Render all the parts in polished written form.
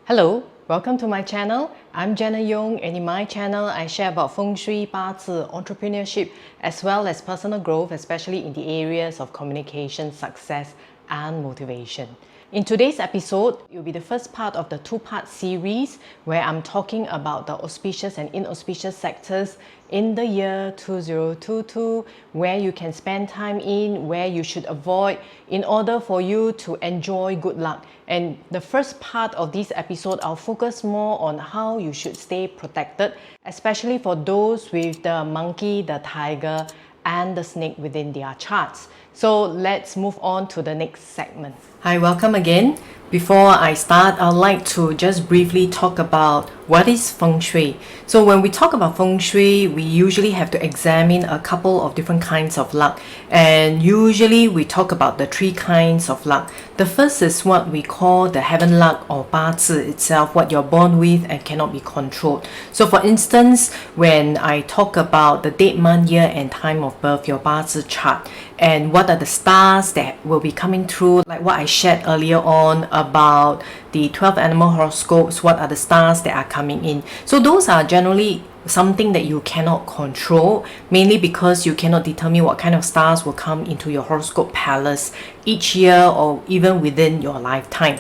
Hello, welcome to my channel. I'm Jenna Yong, and in my channel I share about Feng Shui, Bazi, entrepreneurship as well as personal growth, especially in the areas of communication, success and motivation. In today's episode, it will be the first part of the two-part series where I'm talking about the auspicious and inauspicious sectors in the year 2022, where you can spend time in, where you should avoid in order for you to enjoy good luck. And the first part of this episode, I'll focus more on how you should stay protected, especially for those with the monkey, the tiger, and the snake within their charts. So let's move on to the next segment. Hi, welcome again. Before I start, I'd like to just briefly talk about what is Feng Shui. So when we talk about Feng Shui, we usually have to examine a couple of different kinds of luck. And usually we talk about the three kinds of luck. The first is what we call the heaven luck or Bazi itself, what you're born with and cannot be controlled. So for instance, when I talk about the date, month, year and time of birth, your Bazi chart, and what are the stars that will be coming through, like what I shared earlier on about the 12 animal horoscopes, what are the stars that are coming in. So those are generally something that you cannot control, mainly because you cannot determine what kind of stars will come into your horoscope palace each year or even within your lifetime.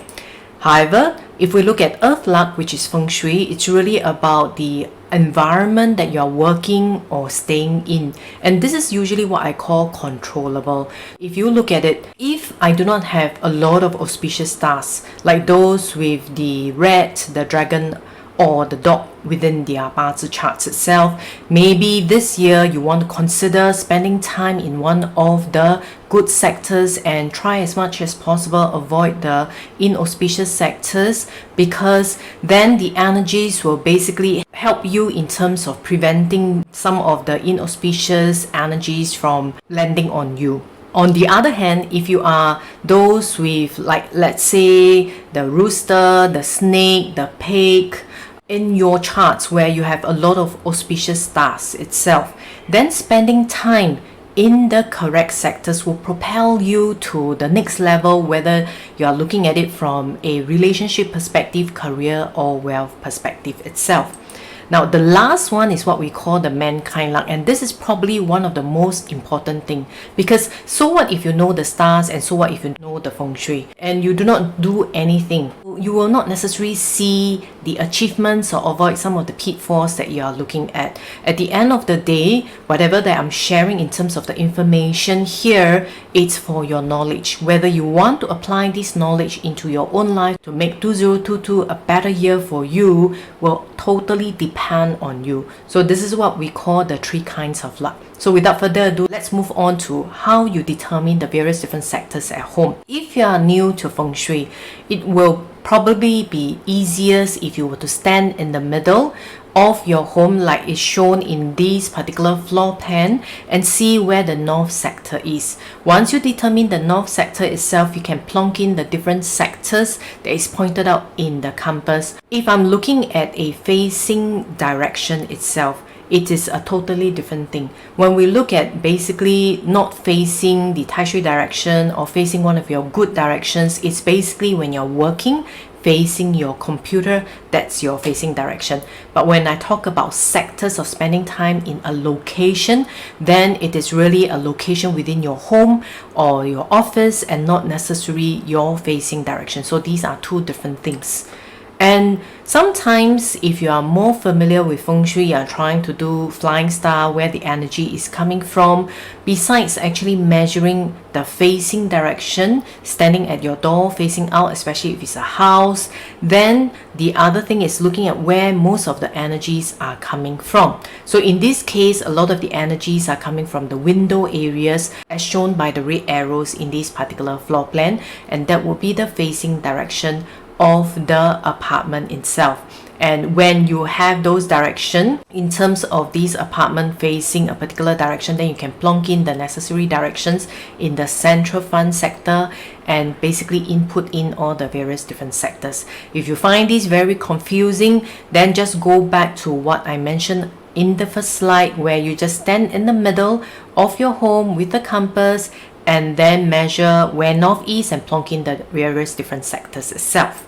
However, if we look at earth luck, which is Feng Shui, it's really about the environment that you're working or staying in, and this is usually what I call controllable. If you look at it, if I do not have a lot of auspicious stars like those with the rat, the dragon or the dog within their Bazi charts itself, maybe this year you want to consider spending time in one of the good sectors and try as much as possible avoid the inauspicious sectors, because then the energies will basically help you in terms of preventing some of the inauspicious energies from landing on you. On the other hand, if you are those with, like, let's say the rooster, the snake, the pig in your charts where you have a lot of auspicious stars itself, then spending time in the correct sectors will propel you to the next level, whether you are looking at it from a relationship perspective, career or wealth perspective itself. Now, the last one is what we call the mankind luck, and this is probably one of the most important thing, because so what if you know the stars and so what if you know the Feng Shui and you do not do anything? You will not necessarily see the achievements or avoid some of the pitfalls that you are looking at. At the end of the day, whatever that I'm sharing in terms of the information here, it's for your knowledge. Whether you want to apply this knowledge into your own life to make 2022 a better year for you will totally depend on you. So this is what we call the three kinds of luck. So without further ado, let's move on to how you determine the various different sectors at home. If you are new to Feng Shui, it will probably be easiest if you were to stand in the middle of your home like is shown in this particular floor plan and see where the north sector is. Once you determine the north sector itself, you can plonk in the different sectors that is pointed out in the compass. If I'm looking at a facing direction itself, it is a totally different thing. When we look at basically not facing the Tai Shui direction or facing one of your good directions, it's basically when you're working, facing your computer, that's your facing direction. But when I talk about sectors of spending time in a location, then it is really a location within your home or your office and not necessarily your facing direction. So these are two different things. And sometimes if you are more familiar with Feng Shui, you are trying to do flying star, where the energy is coming from, besides actually measuring the facing direction, standing at your door facing out, especially if it's a house, then the other thing is looking at where most of the energies are coming from. So in this case, a lot of the energies are coming from the window areas as shown by the red arrows in this particular floor plan, and that will be the facing direction of the apartment itself. And when you have those direction in terms of this apartment facing a particular direction, then you can plonk in the necessary directions in the central front sector and basically input in all the various different sectors. If you find this very confusing, then just go back to what I mentioned in the first slide, where you just stand in the middle of your home with the compass and then measure where north is and plonk in the various different sectors itself.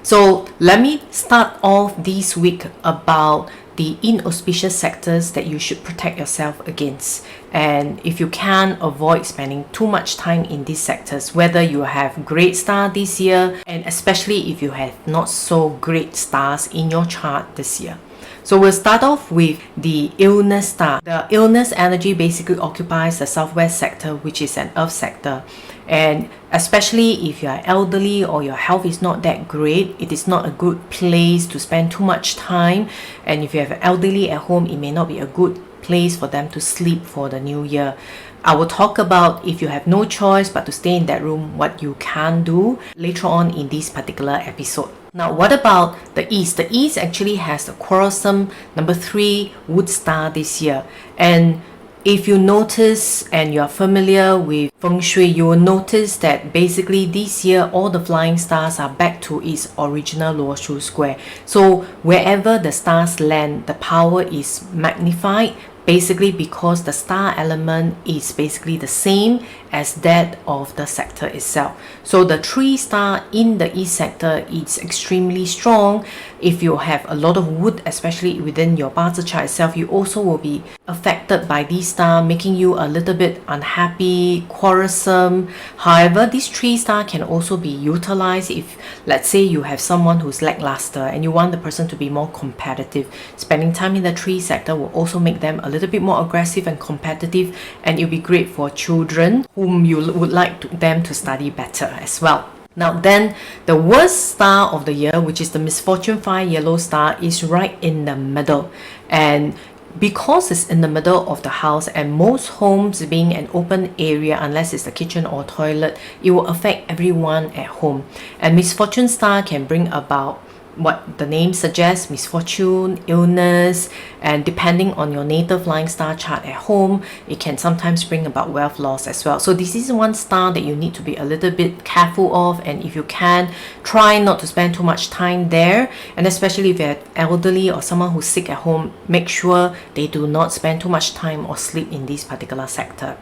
So let me start off this week about the inauspicious sectors that you should protect yourself against. And if you can, avoid spending too much time in these sectors, whether you have great star this year, and especially if you have not so great stars in your chart this year. So we'll start off with the illness star. The illness energy basically occupies the southwest sector, which is an earth sector. And especially if you are elderly or your health is not that great, it is not a good place to spend too much time. And if you have an elderly at home, it may not be a good place for them to sleep for the new year. I will talk about, if you have no choice but to stay in that room, what you can do later on in this particular episode. Now, what about the East? The East actually has the quarrelsome number 3 wood star this year. And if you notice and you are familiar with Feng Shui, you will notice that basically this year all the flying stars are back to its original lower true square. So wherever the stars land, the power is magnified, basically because the star element is basically the same as that of the sector itself. So the 3 star in the East sector is extremely strong. If you have a lot of wood, especially within your Bazi chart itself, you also will be affected by these star, making you a little bit unhappy, quarrelsome. However, these 3 star can also be utilized if, let's say, you have someone who's lackluster and you want the person to be more competitive. Spending time in the 3 sector will also make them a little bit more aggressive and competitive, and it'll be great for children whom you would like them to study better as well. Now then, the worst star of the year, which is the Misfortune 5 yellow star, is right in the middle. And because it's in the middle of the house, and most homes being an open area unless it's the kitchen or toilet, it will affect everyone at home. And Misfortune star can bring about what the name suggests, misfortune, illness, and depending on your native flying star chart at home, it can sometimes bring about wealth loss as well. So this is one star that you need to be a little bit careful of, and if you can, try not to spend too much time there. And especially if you're elderly or someone who's sick at home, make sure they do not spend too much time or sleep in this particular sector.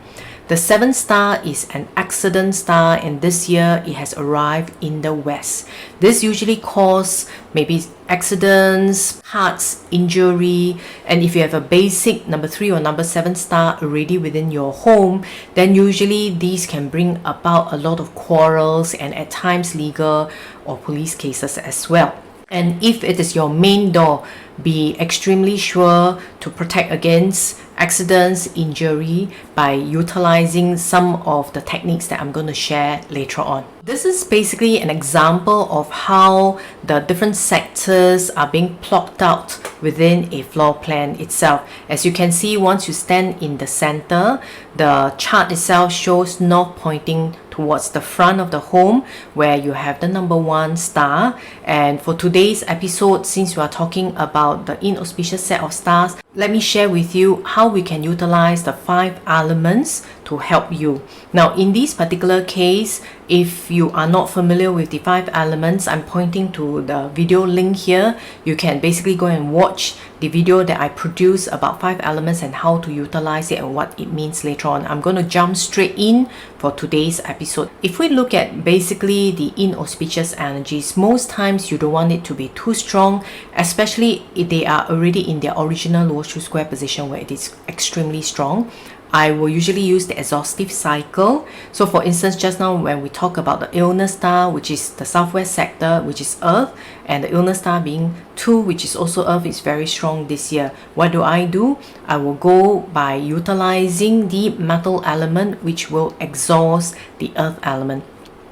The 7th star is an accident star, and this year it has arrived in the west. This usually causes maybe accidents, hearts, injury, and if you have a basic number 3 or number 7 star already within your home, then usually these can bring about a lot of quarrels and at times legal or police cases as well. And if it is your main door, be extremely sure to protect against accidents, injury by utilizing some of the techniques that I'm going to share later on. This is basically an example of how the different sectors are being plotted out within a floor plan itself. As you can see, once you stand in the center, the chart itself shows north pointing towards the front of the home where you have the number 1 star. And for today's episode, since we are talking about the inauspicious set of stars, let me share with you how we can utilize the 5 elements to help you. Now in this particular case, if you are not familiar with the 5 elements, I'm pointing to the video link here. You can basically go and watch the video that I produced about 5 elements and how to utilize it and what it means later on. I'm going to jump straight in for today's episode. If we look at basically the inauspicious energies, most times you don't want it to be too strong, especially if they are already in their original lower true square position where it is extremely strong. I will usually use the exhaustive cycle. So for instance, just now when we talk about the illness star, which is the southwest sector, which is earth, and the illness star being 2, which is also earth, is very strong this year. What do? I will go by utilizing the metal element, which will exhaust the earth element.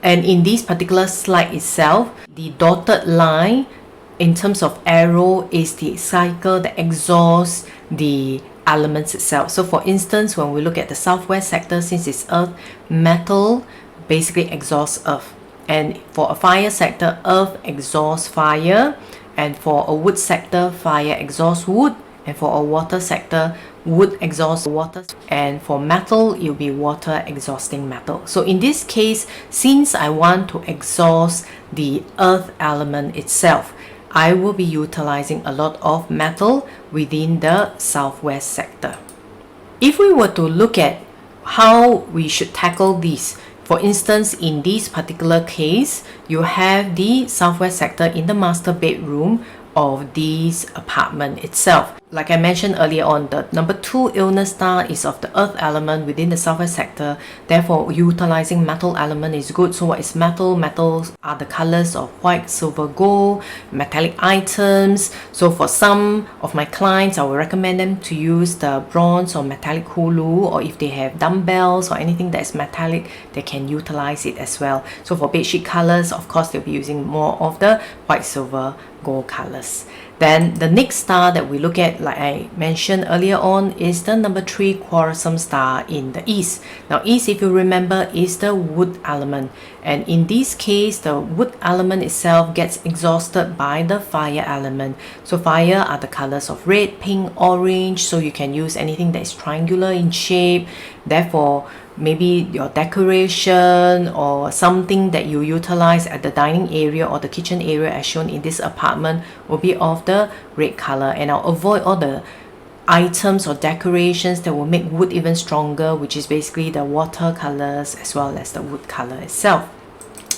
And in this particular slide itself, the dotted line in terms of arrow is the cycle that exhausts the elements itself. So for instance, when we look at the southwest sector, since it's earth, metal basically exhausts earth. And for a fire sector, earth exhausts fire. And for a wood sector, fire exhausts wood. And for a water sector, wood exhausts water. And for metal, it will be water exhausting metal. So in this case, since I want to exhaust the earth element itself, I will be utilizing a lot of metal within the southwest sector. If we were to look at how we should tackle this, For instance, in this particular case, you have the southwest sector in the master bedroom of this apartment itself. Like I mentioned earlier on, the number 2 illness star is of the earth element within the southwest sector. Therefore, utilizing metal element is good. So what is metal? Metals are the colors of white, silver, gold, metallic items. So for some of my clients, I will recommend them to use the bronze or metallic hulu, or if they have dumbbells or anything that is metallic, they can utilize it as well. So for bedsheet colors, of course, they'll be using more of the white, silver, gold colors. Then the next star that we look at, like I mentioned earlier on, is the number 3 quarrelsome star in the east. Now east, if you remember, is the wood element, and in this case the wood element itself gets exhausted by the fire element. So fire are the colors of red, pink, orange, so you can use anything that is triangular in shape. Therefore, maybe your decoration or something that you utilize at the dining area or the kitchen area as shown in this apartment will be of the red color. And I'll avoid all the items or decorations that will make wood even stronger, which is basically the watercolors as well as the wood color itself.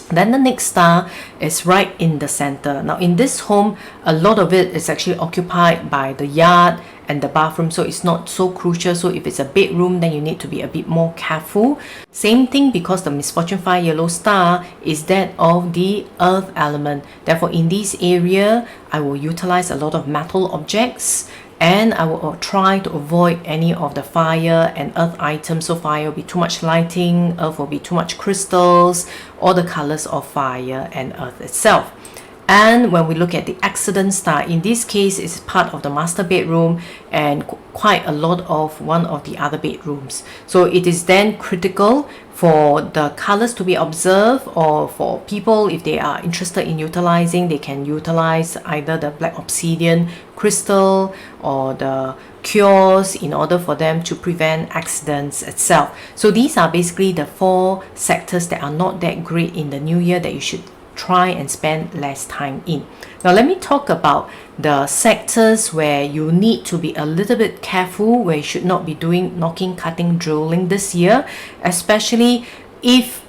Then the next star is right in the center. Now in this home, a lot of it is actually occupied by the yard and the bathroom, so it's not so crucial. So if it's a bedroom, then you need to be a bit more careful. Same thing, because the Misfortune 5 yellow star is that of the earth element. Therefore in this area, I will utilize a lot of metal objects, and I will try to avoid any of the fire and earth items. So fire will be too much lighting, earth will be too much crystals, or the colors of fire and earth itself. And when we look at the accident star, in this case it's part of the master bedroom and quite a lot of one of the other bedrooms. So it is then critical for the colors to be observed, or for people, if they are interested in utilizing, they can utilize either the black obsidian crystal or the cures in order for them to prevent accidents itself. So these are basically the 4 sectors that are not that great in the new year that you should try and spend less time in. Now let me talk about the sectors where you need to be a little bit careful, where you should not be doing knocking, cutting, drilling this year, especially if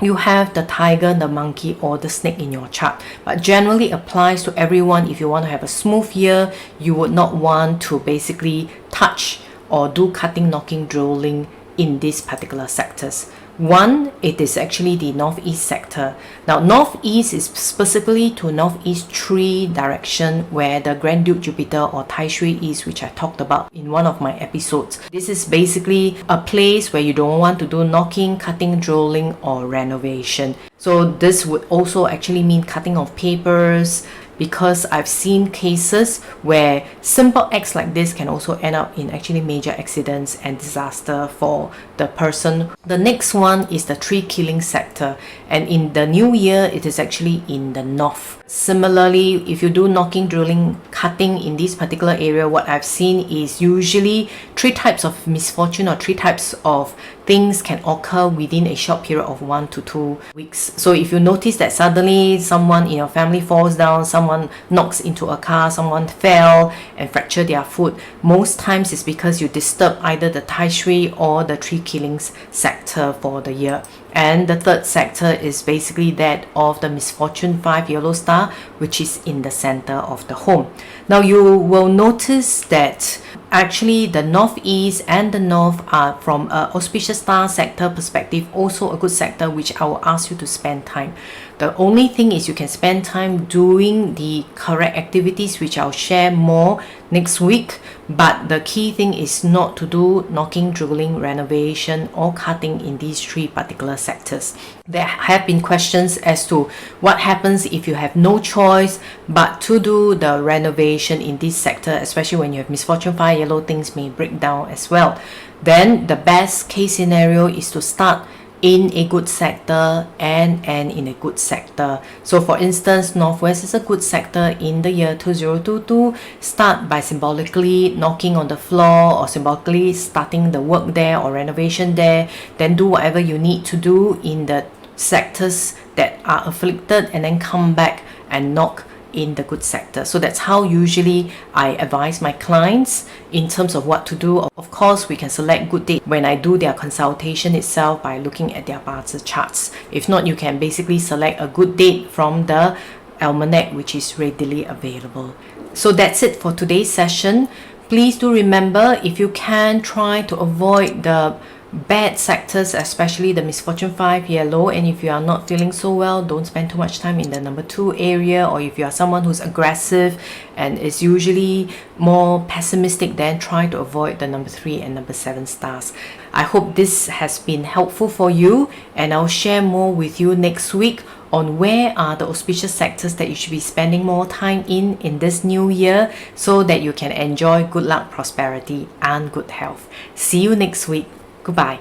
you have the tiger, the monkey, or the snake in your chart. But generally applies to everyone. If you want to have a smooth year, you would not want to basically touch or do cutting, knocking, drilling in these particular sectors. One, it is actually the northeast sector. Now northeast is specifically to northeast 3 direction, where the Grand Duke Jupiter or Tai Shui is, which I talked about in one of my episodes. This is basically a place where you don't want to do knocking, cutting, drilling, or renovation. So this would also actually mean cutting of papers, because I've seen cases where simple acts like this can also end up in actually major accidents and disaster for the person. The next one is the tree killing sector, and in the new year it is actually in the north. Similarly, if you do knocking, drilling, cutting in this particular area, what I've seen is usually 3 types of misfortune or 3 types of things can occur within a short period of 1 to 2 weeks. So if you notice that suddenly someone in your family falls down, someone knocks into a car, someone fell and fractured their foot, most times it's because you disturb either the Tai Shui or the tree killings sector for the year. And the third sector is basically that of the Misfortune 5 yellow star, which is in the center of the home. Now you will notice that actually the northeast and the north are, from an auspicious star sector perspective, also a good sector, which I will ask you to spend time. The only thing is you can spend time doing the correct activities, which I'll share more next week. But the key thing is not to do knocking, drilling, renovation, or cutting in these 3 particular sectors. There have been questions as to what happens if you have no choice but to do the renovation in this sector, especially when you have Misfortune 5 yellow, things may break down as well. Then the best case scenario is to start in a good sector and end in a good sector. So for instance, northwest is a good sector in the year 2022. Start by symbolically knocking on the floor, or symbolically starting the work there or renovation there. Then do whatever you need to do in the sectors that are afflicted, and then come back and knock in the good sector. So that's how usually I advise my clients in terms of what to do. Of course, we can select good date when I do their consultation itself by looking at their Bazi charts. If not, you can basically select a good date from the almanac, which is readily available. So that's it for today's session. Please do remember, if you can, try to avoid the bad sectors, especially the Misfortune 5 yellow. And if you are not feeling so well, don't spend too much time in the number 2 area. Or if you are someone who's aggressive and is usually more pessimistic, then try to avoid the number 3 and number 7 stars. I hope this has been helpful for you, and I'll share more with you next week on where are the auspicious sectors that you should be spending more time in this new year, so that you can enjoy good luck, prosperity and good health. See you next week. Goodbye.